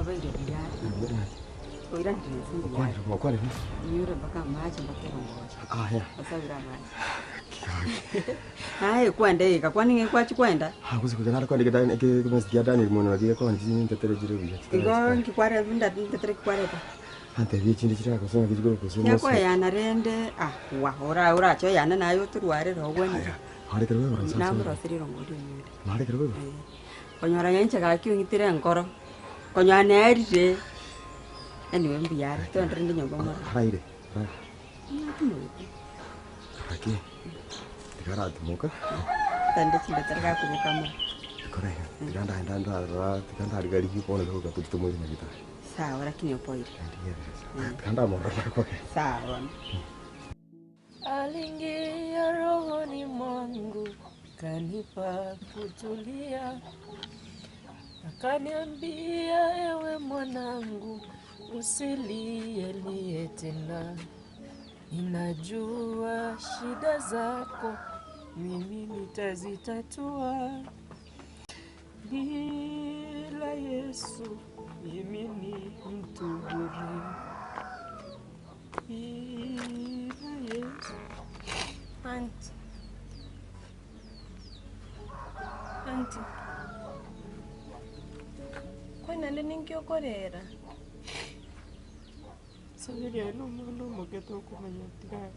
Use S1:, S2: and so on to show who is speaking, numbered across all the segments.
S1: baile biyari. Oira ndinzi.
S2: Kwa nini?
S1: Yure mpaka maji mpaka ngoja.
S2: Ya.
S1: Asabira maji. Hai kwenda kwa nini kwachi kwenda?
S2: Hakuzi kujana kwa ndigeda kumesikia Dani mwana wake kwa nini tetere jire buya.
S1: Igo nkikware binda tetere kware pa.
S2: Ante bichi ndikira kusoma kijiko kusoma.
S1: Yakwa yana rende wa ora cho yana nayo turware rogweni.
S2: Hare kero wewe ransa.
S1: Namro siriro ngodi nyure.
S2: Hare kero wewe.
S1: Konyora nyenche ga kyu ngitire nkoro. Konyane erire. Anyway mbiyari to ndinde nyongo mo.
S2: Haire. Aquí. Tikara tumuka.
S1: Tande chinde terga kuruka mo.
S2: Correcto. Tikanda harigari kipona leo katutumwe na kita.
S1: Sawa lakini opoire.
S2: Kanda mora kwa.
S1: Sawa.
S3: Aliingia rohoni mwangu kanipa kutulia, akaniambia ewe mwanangu usilie tena, ninajua shida zako mimi nitazitatua, bila Yesu mimi ni mtu bure. Yesu. Auntie. Kwena nini nkiokorera? Sabiri no muketo kumanyatira.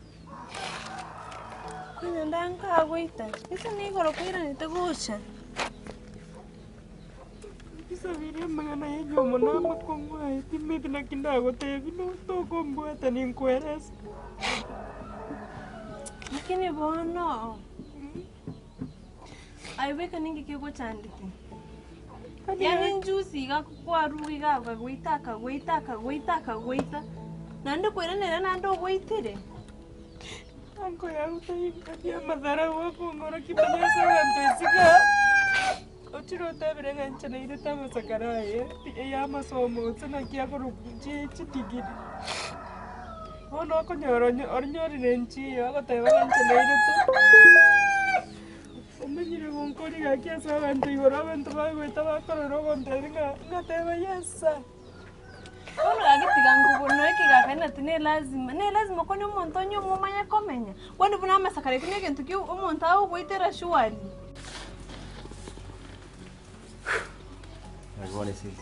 S3: Kwena ndanga gwita. Isa ni goro kwira nitegucha. Sabiri magana yenyo mona makongwa timete na kindago tebino to kombwata ni nkweres. Lakini bono. Aiweka ningi kigo chandiki. Yani njusi kwa rugi gaga gwita. Nande kwera nera nando gwitire. Anko ya utaika madhara wako ngora kibanyasa wantesiga. Otiro tabirenga nchana ile tama sakaraye. Ya masomo tsana kia korukuchi chitigiri. Ono ko nyori renchi agateba nchana ile tu. Omanyire bonkori gakia sabantu igora abantu bagweta bakorero bonteringa ngateba yesa. Ono agitiga ngubono ekigakana tine lazima koni umuntu onyo mumanya komenya. Wandi buna masakare kine kintu ki umuntu aho gwitera shuwali.
S2: Agora sim.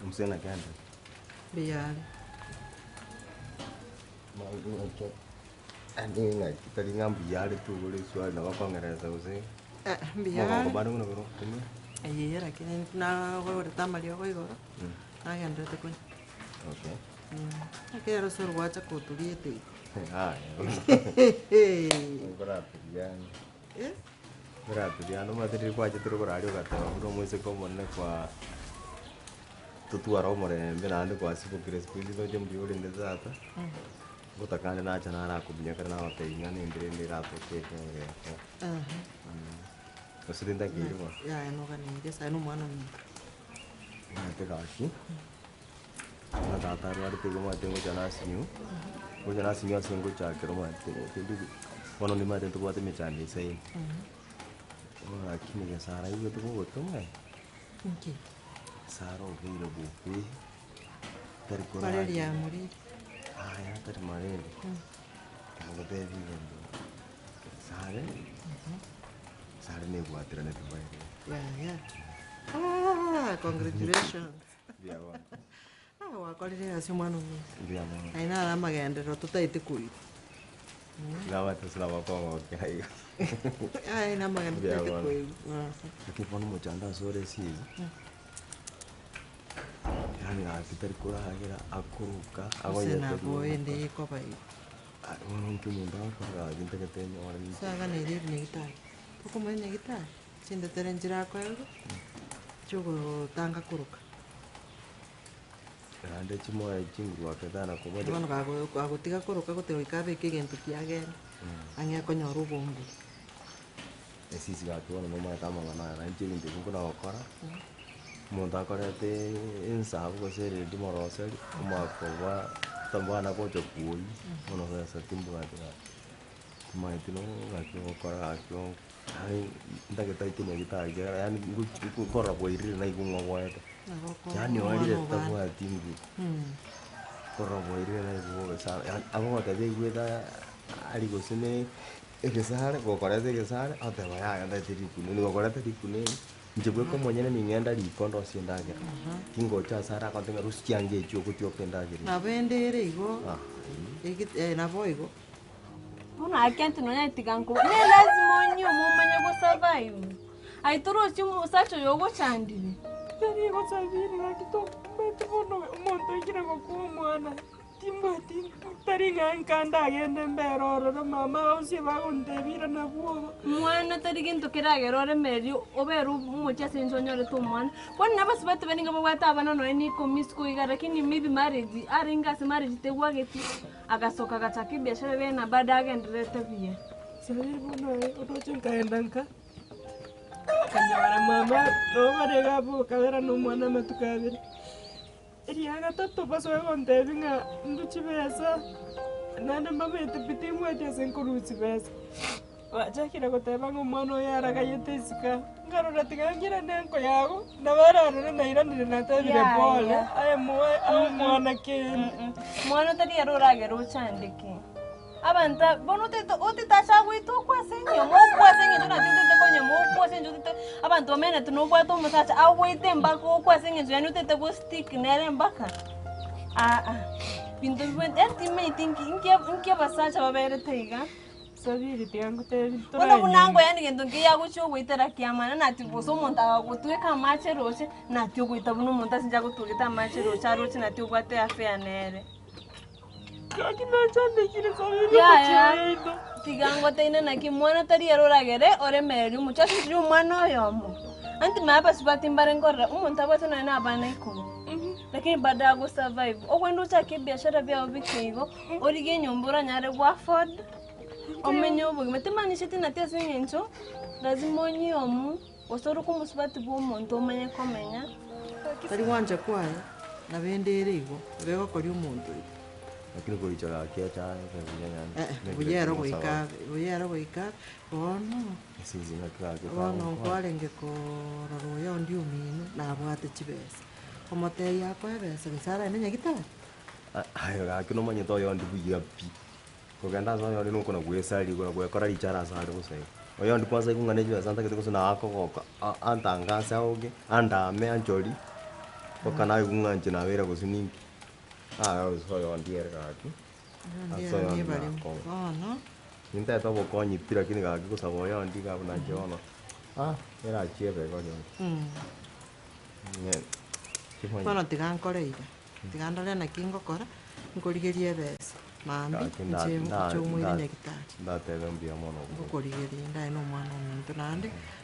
S2: Umsena kanda.
S1: Biyari.
S2: Mau itu andi ngai tadi ngambi yale tu boleh suai na kwa ngereza usi.
S1: Biyari.
S2: Mau ke Bandung na koro.
S1: Aye lakini na go tamali go igoro. Ai ando te kun.
S2: Okay.
S1: Akero sorwacha kuturiete.
S2: Berarti yan. Berarti yan no materi kwa jitro ko radio kata uno mwese ko monne kwa tutua ro more benande kwa sipo crespi do jom diole ndezata. Butakane na chana na kubinya kana wa pe ngani ndire ni rato ke ke. Kesulinda kiri mo.
S1: Ya no kan ni sa no mano ni.
S2: Na te gashi. Na data ro arte ko mate mo chana sinyo. Mo chana sinyo singo cha kero mate. Kendi wono ni mate to bote me chani sei. Lakini sara hiyo tu kwa tonga.
S1: Okay.
S2: Sara ubiro bupi. Tari ko.
S1: Vale ya muri.
S2: Ya tari mareli. Tango te vivo. Sare. Sare ne guatira ne tubai.
S1: Ya. Congratulations.
S2: Dia wa.
S1: Wakorire acio mwana umwe.
S2: Dia mwana.
S1: Aina ala magendero tutaite kui.
S2: Gawa tu selama kwa kai.
S1: Aina magendero tutaite kui.
S2: Lakini pono mochanda sore si. Yani akitari kura hagira akuruka
S1: agoye na boende ko bai.
S2: Uno mtu kwa ginta ketenyo wala.
S1: Saga ne rir ne gitai. Ko mo ne gitai. Sinde terenjira ko ego. Chugo tanga kuruka.
S2: Ande chimo chingu akadana ko
S1: bodo. Bono kago tiga kuruka ko te ikabe ke gento kiage. Anya ko nyoru bombu.
S2: Esisi gato no mata manga na nchini ndiko na okora. Muntu akorete insabu ko sere di morose umakwa tambana ko chokui ono sa timbu atira maitino ngakyo okora akyo Ai ndagĩtarĩ nyagĩtarĩ yani ngũkoragwo irire na igung'ogwete yani warire tabwati ngu koragwo irire na igung'oge sana agote thĩigwetha ari gũcine egesare gokorete egesare oteba yaga ndatirikune ni gokorete rikune njibwe ko monyene ni ngenda rikondo ciendagera kingocha sara akotenga rusiange icho kutioke ndagera
S4: nabendere igo nabo igo
S3: Una akenti no nyatiganko. Ne lazima onyo mumanya go survive. Aitoro si musacho yogo chandire. Tari go sabiri ngakito mete bono umuntu ikira go kumwana. Timbati tari ngankanda agende mberoro no mama osi bagondebira na buogo. Mwana tari ginto kiragerore meri oberu mucha senjonyore to mwana. Kwani nabasi batu beninga bwata abana no ni komisko igara kini maybe marriage aringa se marriage te wageti agasoka gataki biashara bena baada agenderete bia. Sabiri bono otoche nkaenda nka. Kanyara mama no barega bo kabera no mwana matukabira. Eriaga tatto paso kontebi nga nduchibesa nana mama etepiti mwete senkuruchi besa wachakira koteba ng'omwana oyo aragayetesika ngarora tigangira nenko yago nabararore nairanire natebire pole aye mwana kende mwana tari aroragera ochandike abanta bono teto otitacha gwito kwasenyo mo kwasenyo tunatete konyo mo kwasenyo tete abantu amene tunobwato musacha awete mbako kwasenyo yani utete go stick nere mbaka pinto bwen estimate inke basacha babere teiga sabiri tiangu te bono bunango yani gendo ngiya gucho gwitera kiamana nati boso monta gutweka mache roche nati gwita buno monta sinja gutugita mache roche aroche nati ubwate afya nere Kakina chande kire sabiri kuchito. Tigango teina na kimwana tari aroragere ore meri muchacho tiri umwana oyomo. Anti mapa sibati mbarengora umuntu abato na abana iko. Lakini baada ya survive okwendo chake biashara bya obikego orige nyombora nyare gwa Ford. Omenyo bugi metemanyishe tina tese ngencho lazima onyomu osoro kumusibati bo umuntu omenye komenya.
S4: Tari wanje kwaye nabendere igo bego kori umuntu
S2: lakini kulichola kiacha
S4: buyero goika bono
S2: sisi nakake
S4: bono kwarenge kororo ndi umino nabwate chibesa omotei yakwa besa bisara nenya gitara
S2: ayo gake no manye to yo ndi buya pi kugenda zo yo nuko na gwesari ko gwekora richara sare gusai oyo ndi kwanza kungane jwa santa kete kusina ako ko antanga saoge anda me anjoli okana kunganje na wera kusini soyo ndiere gaki soyo ndi bali
S4: bono
S2: ninta to bokonyitira kini gaki kusabo yo ndi gabuna jono era chiebe gojo
S4: bono tigankoreire tigandore na kingokora nkorigerie besa mambi nche mukuchumwire nyagitari
S2: ndatebe mbia mono
S4: ngukorigerie ndae no mwana omuntu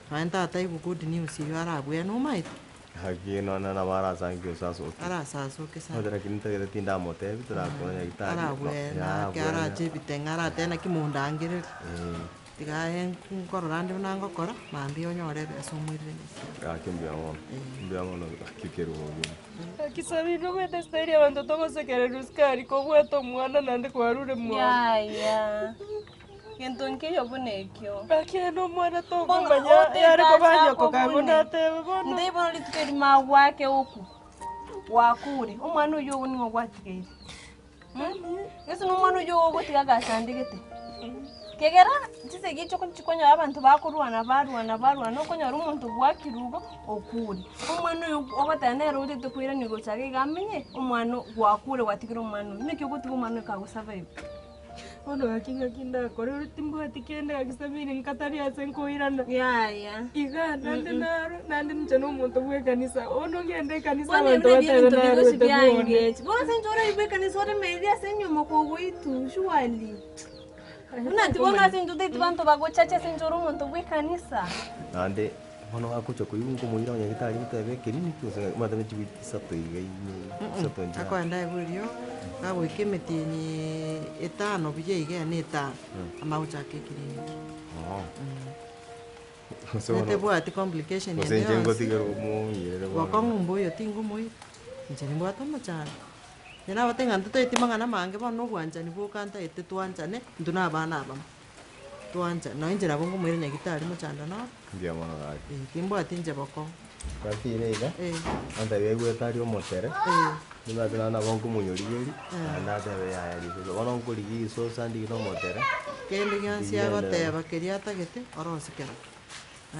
S4: nande tata ibu good news iyo arabwe no maite
S2: haki no na mara sangio saso
S4: arasasoke sana
S2: odera kinta gete tinda motebi turakona nyagitari
S4: arabwe na kara chebitenga aratena kimundangire tigae nkorora ndi nangokora mambi onyore besa omwirire
S2: gaki mbia mono kikeru ogi
S3: Kisabino gwete steri abantu togosekere ruskari kobweto mwana nande kwarure mwana ya Gento nkyo bunekyo bakeno mwana to kumanya yari kobanya kokabona tebe bono ndi bono litukeri mawake oku wakure omwana uyo ni ogwatigere Yesu n'umwana uyo ogutigaga sandegete Kegera tise gicho kunchikonya abantu bakurwana no konya rumuntu bwakirugo okuri umwana uyu obatanera utete kwira nigo chage gamenye umwana gwakure watikira umwana nikyo gutiga umwana ka survive Ono gakinga kinda kore utimbo atikende agisabiri nkatari asenkoirana ya iga nande mchano umuntu bwe kanisa ono ngende kanisa abantu batebe na rute bona senjora ibe kanisa ore media senyo moko witu shuali Unati bona senjude tibantu bagochacha senjora umuntu bwe kanisa
S2: nande bono akucho kuyungu muira nyagitari mutebe kirini kyose matame chibiti sato igaini sato nja
S4: akwenda eburio agwikimitieni etano biye igene eta amauchake kirini Nete bwati complication
S2: yende senjengo tigero mu yere
S4: wakongumbo yo tingu moi njeni bwata machana Yana batenga ntuto itimanga na mange bono bwanjani bukanta ete twanjane nduna abana abam twanja no inje nabo ngomwire nyagitari mochando no
S2: Ndia mono gaki.
S4: kimbwati inje boko
S2: Kwati ine iga. Anta wewe tari omotere. Nimathina na bongo munyorieri. Na tebe ya yari. Bono nkurigi so sandi no motere.
S4: kende gyansia goteba keria atagete orosikera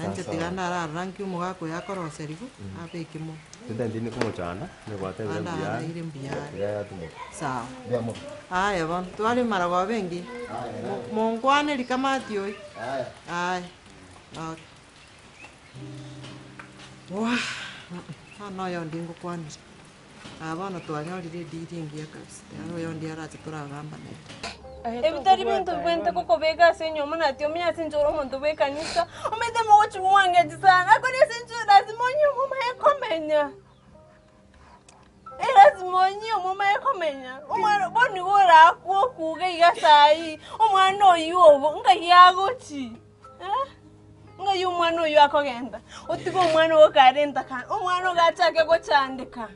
S4: anje tigana ara rangi umugako yakoroserigo abekimo
S2: Ndendi ni kumuchana ni gwatebe
S4: anda
S2: bia.
S4: ire mbiyari
S2: Ya tumo.
S4: sawa
S2: Ndia mono.
S4: aya bon twali marago bengi monkwane likamati oi aya okay no yo ndingo kwanire abana twanyorire ndiringia kabisa yaro yo ndiarache turagamba nete
S3: ebitari bintu bwente kukobeka senyo muna tio mya sinjoro muntu bekanisa umete mochi mwange jisana akoni sinjura zimonyo mama yakomenya era zimonyo mama yakomenya umwana boni wora akwo kuge igasai umwana oyo nga yagochi nga yumwana oyo akogenda utigo umwana wokarenta kan umwana gachake gochandika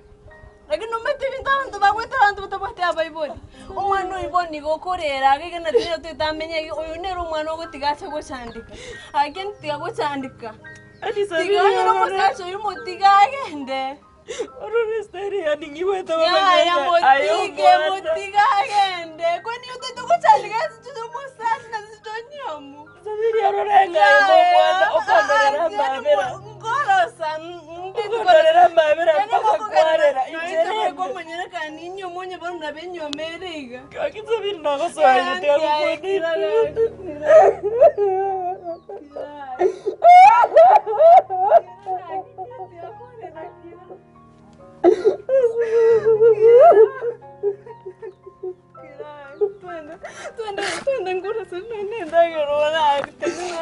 S3: lakini umete bintu bagweta abantu batabate abayiboni umwana uyiboni gokorera agigena tiyo tutamenye uyu nero umwana ogutigache gochandika ageni tiga gochandika ati sabi no musacho uyu mutigagende orore stari yani ngiweta
S5: ya
S3: mutigagende kwani uteto gochandika situ musacho na sitonyomu
S5: sabiri arorenga mwana okandera mabera
S3: ngorosa
S5: okandera mabera pakwarera
S3: injere ko manyera kaninyo monye bonna benyomerega
S5: akitsabiri nagosoya tyakukwendira
S3: Tuende ngura sana ndaga rola tena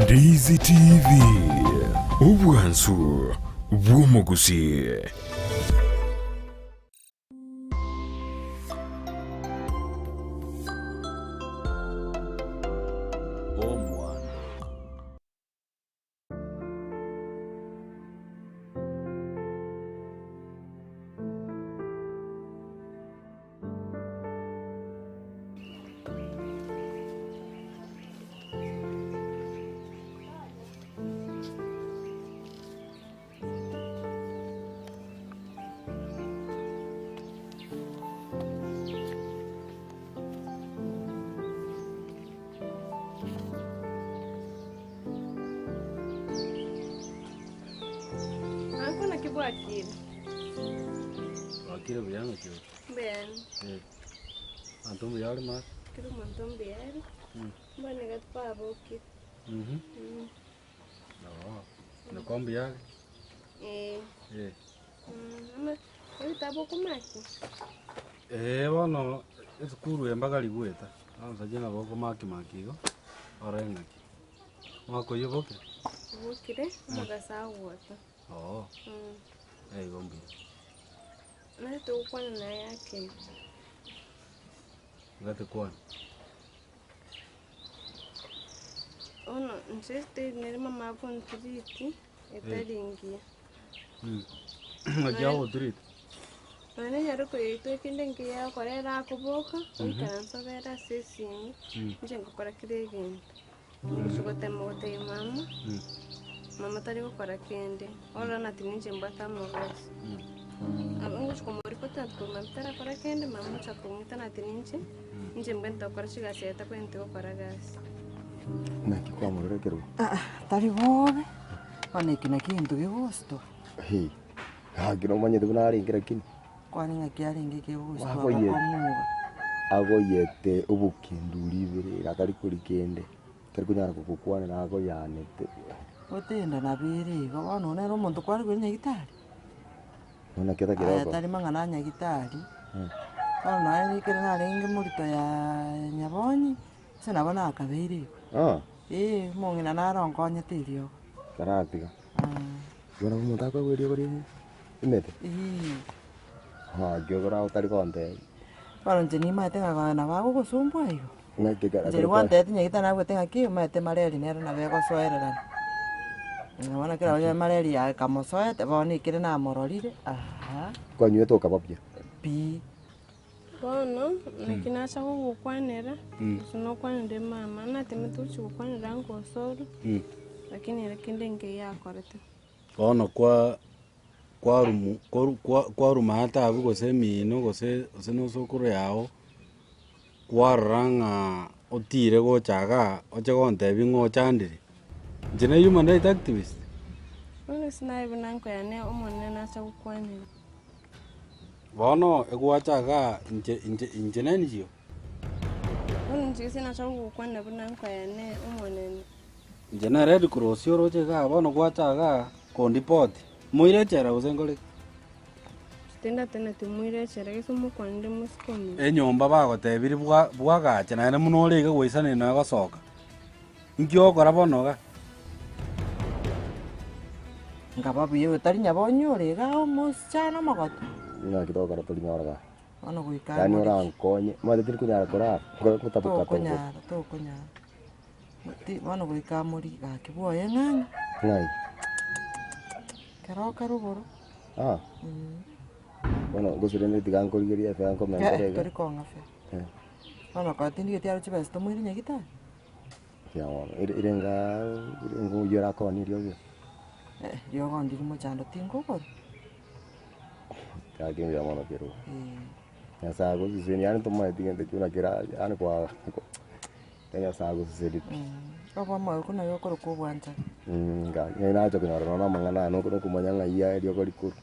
S6: Ndizi TV Obwansu bw'omugusi.
S3: Akili.
S7: Akili buyanga kyo.
S3: Ben.
S7: Antum buyari mas.
S3: Kiro mantum biyari. Bane gat pabo kit.
S7: No. No kom biyari.
S3: Ama tabo kumaki.
S7: Bono esukuru embagari gweta. Ansajena boko maki makigo. Orenga ki. Mako yoboke.
S3: Bukire mugasa wota.
S7: Gombi.
S3: Na to kwana na yake.
S7: Ngate kwana.
S3: Ono nsiste nere mama pon triti etaringia.
S7: Ngajawo triti.
S3: Ana yaro ko ito kindengi ya korera kuboka, ikanso vera sesini. Njengo kora kiregen. Nsugote mote mama. Mama tari gukora kende ora nati ninje mbata mugasi abangu shikomori kota kuma bitara kora kende mama chakumita nati ninje mbenta kora chigasi eta kwente gukora gasi
S2: Naki kwa murekero.
S4: Tari bobe one kina kintu gigusto
S2: Gino manye tunaringira kini.
S4: kwani ngakiaringe gigusto
S2: Agoyete ubukinduri bire akari kuri kende. Tari kunyara kukukwana na agoyanete.
S4: Otenda na bere go bono nero muntu kwari kuri nyagitari.
S2: Nona keta kiroko.
S4: Tari mangana nyagitari. Ono ari kire na ringi murito ya nyabonyi. Sena bona akabeire. Mongina na ronkonya tirio.
S2: Karatiga. Yona muntu akagwerio kuri imete. Kyo kora utari konte.
S4: Bono njeni maete ngakona bako kusumbua hiyo.
S2: Ngakika.
S4: Njeri konte tinye kita na gute ngaki maete mareri nero na bego soerera. Ngabona kira onya mareri ya kamosoete boni kire na mororire. Aha.
S2: Kwa nyweto kabapia.
S4: Pi.
S3: Bono nikinacha kugukwanira sinokwanire mama natemetuchi gukwanira ngosoro lakini rekende nge yakorete.
S7: Bono kwaruma hatabu gose mino gose nosokoro yao kwaranga otire gochaga oche gontebi ng'ochandire njene human rights activist.
S3: Bono sinaibu nanko yane omone nacha gukwanira.
S7: Bono egwachaga njene njiyo.
S3: Bono njisi nacha gukwanira nanko yane omone.
S7: Njene Red Cross yoroche ga bono gwachaga kondipoti. Muire chera usengole.
S3: Stenda tena timuire chera gesumu kwande musikomi.
S7: Enyomba bagotebiri bwagacha na muno rege gwisane na gasoka. Ngyo kora bono ga.
S4: Ngababuye utari nyabonyo rega musichana magoto.
S2: Ngakito kora tuli nyoraga.
S4: Bono guika.
S2: Yani orankonye. Mate tiri kunyara kora. Kutabuka
S4: to kunyara. Muti bono guika muri gakibuoye ng'anya.
S2: Ngai.
S4: Kero karuguru.
S2: Bueno, gusirende tigankorigeria fe anko mengerega.
S4: Tori konga fe. Bono kwatindi getiaro chibesto mwiri nyagita.
S2: Ya wono, irenga yora koni ryoge.
S4: Yo gondi muchando tingogoro.
S2: Kage ya mono pero. Ya sago siseni yani toma tigende chuna kira yani kwa. Ya sago sisedi.
S4: Baba mo kuna yo koro ko bwanja.
S2: Nga ngena acho kuna rona mangana no kuno kumanya ngaiya ryo kori kuru.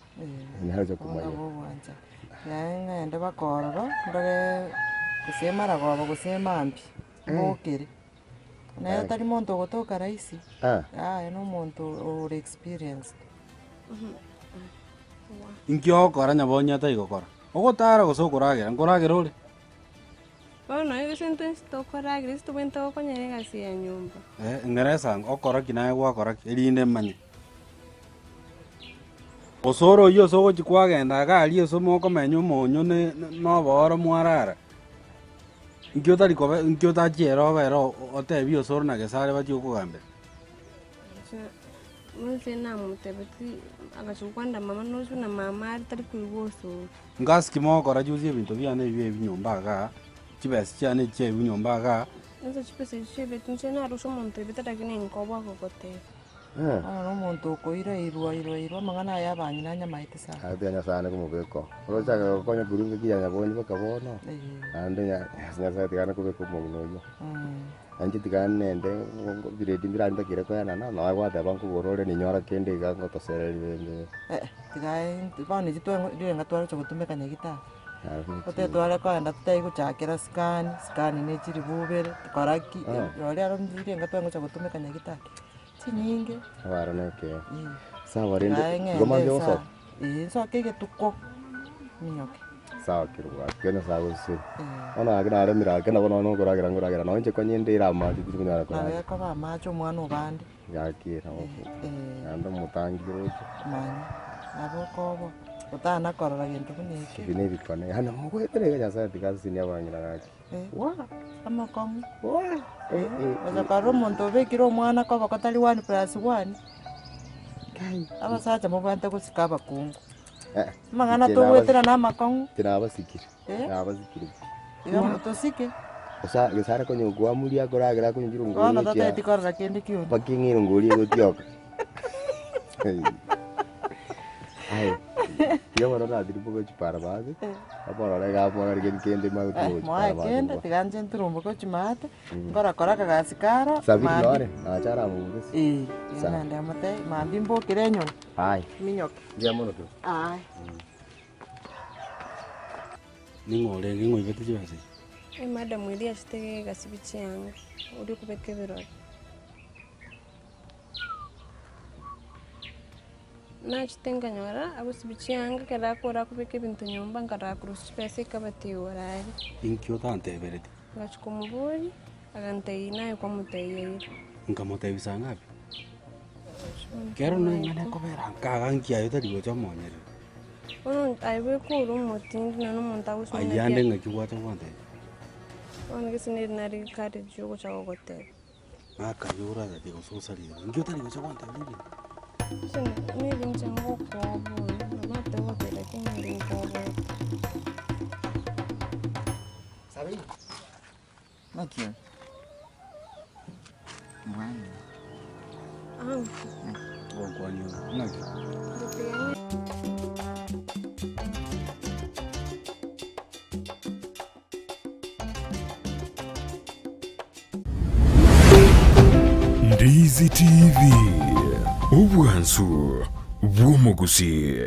S2: Ni hajo kumanya.
S4: Ko bwanja. Ya ngende bakororo ndore kusemara gobo kusemambi. Mokere. Na tari monto gotoka raisi. No monto or experience.
S7: Ngyo kora nyabonya ta igokora. Ogotara gosokuragira ngoragera uri.
S3: Bono ego sentence tokoragira isto bwento okonyerega sia nyumba.
S7: Ngeresa okora kinae gwakora erinde manye. Osoro yo sogo chikwagenda gari eso moko menyo monyo no boro mwarara. Ngyo tari kobe ngyo ta chero bero otebi osoro na gesare bachi kugambe.
S3: Muse na mutebeti agachukwanda mama nozu na mama tari kuigoso.
S7: Ngaski moko ra juzi bintu byane biye binyomba ga chibesi cyane cye binyomba ga.
S3: Nzo chipese chebe tunchena arusho monto bitata kine nkobwa kokote.
S4: No monto ko irwa mangana ya banyina nyamaite sa.
S2: Abya sana kumubeko. Rocha konya burungu kiya nyabonye bakabono. Ande nya sa tigana kubeko mugnoyo. Anji tigane nende biredi miranda kire ko yana na wa ta banku borore ni nyora kende ga ngoto sereri bende.
S4: Tigai bani jitwa ndio ngatwara chokutumeka nyagita. Ote twara ko anda tutai guchakira scan ne chiri bubere koraki yori aro ndiri ngatwa chokutumeka nyagita. Chinyinge.
S2: Waro neke. Sawa rende. Goma byoso.
S4: So kege tukko. Minyoke.
S2: Sawa kirwa. Kena sawa si. Ona agina ara mira kena bono no goragira no nje kwanyende irama titiri kunyara ko.
S4: Na ko ba macho mwana ubandi.
S2: Yakira ofu. Ando mutangiro.
S4: Mani. Abo kobo. Utana korora gintu kuneke.
S2: Bine bikone. Hana mugwetere ya sa tikasi ni abangira ngaki.
S4: Wa amakomu. Oza karo monto bekiro mwana ko bakatali 1+1. Kai. Abasacha mubanta kusikaba kungu. Mangana to wetera na makongu.
S2: Tina basikire. Abasikire.
S4: Ira motosike.
S2: Osa gesara ko nyugwa muri agoragira ko nyiro ngori.
S4: Ona tata tikorra kende kiyo.
S2: Bakingiro ngori gotioka. Ai. Yo waro na diri pogo chipara base. Apora lega apora kende ma ko.
S4: Moa kende tiganje nturumbo ko chimata. Ngora koraka gasikara.
S2: Sabi lore. Achara mu.
S4: Sana nda mate mambimbo kirenyo.
S2: Ai.
S4: Minyok.
S2: Jamono tu.
S4: Ai.
S7: Ningore ngingo ibete chibase.
S3: Madam mwili ashitege gasibichi yangu. Uri kubeke birori. Na chitenga nyora abusibichi yangu kera kora kubeke bintu nyumba ngara kurusi pese kabati orari.
S7: Inkyo tante bereti.
S3: Ngachukumuburi agantei nayo kwa mutayeri.
S7: Ngamote bisanga bi. Kero no ngane ko bera kaga nkia yo tari gocha monyere.
S3: Ono aiwe kuru mutindi na numuntu awusuna.
S7: Ayande ngakiwacha kwante.
S3: Ono kisini nari kari jugo chago kote.
S7: Aka yura da digo so sali. Ngyo tari ngacha kwante libi.
S3: Sini ni rinjango kobo. Na te wote lakini ringobo.
S4: Sabi. Nakio. Mwana.
S7: Kwanyo. Naki.
S6: Ndizi TV. Obwansu bw'omugusi.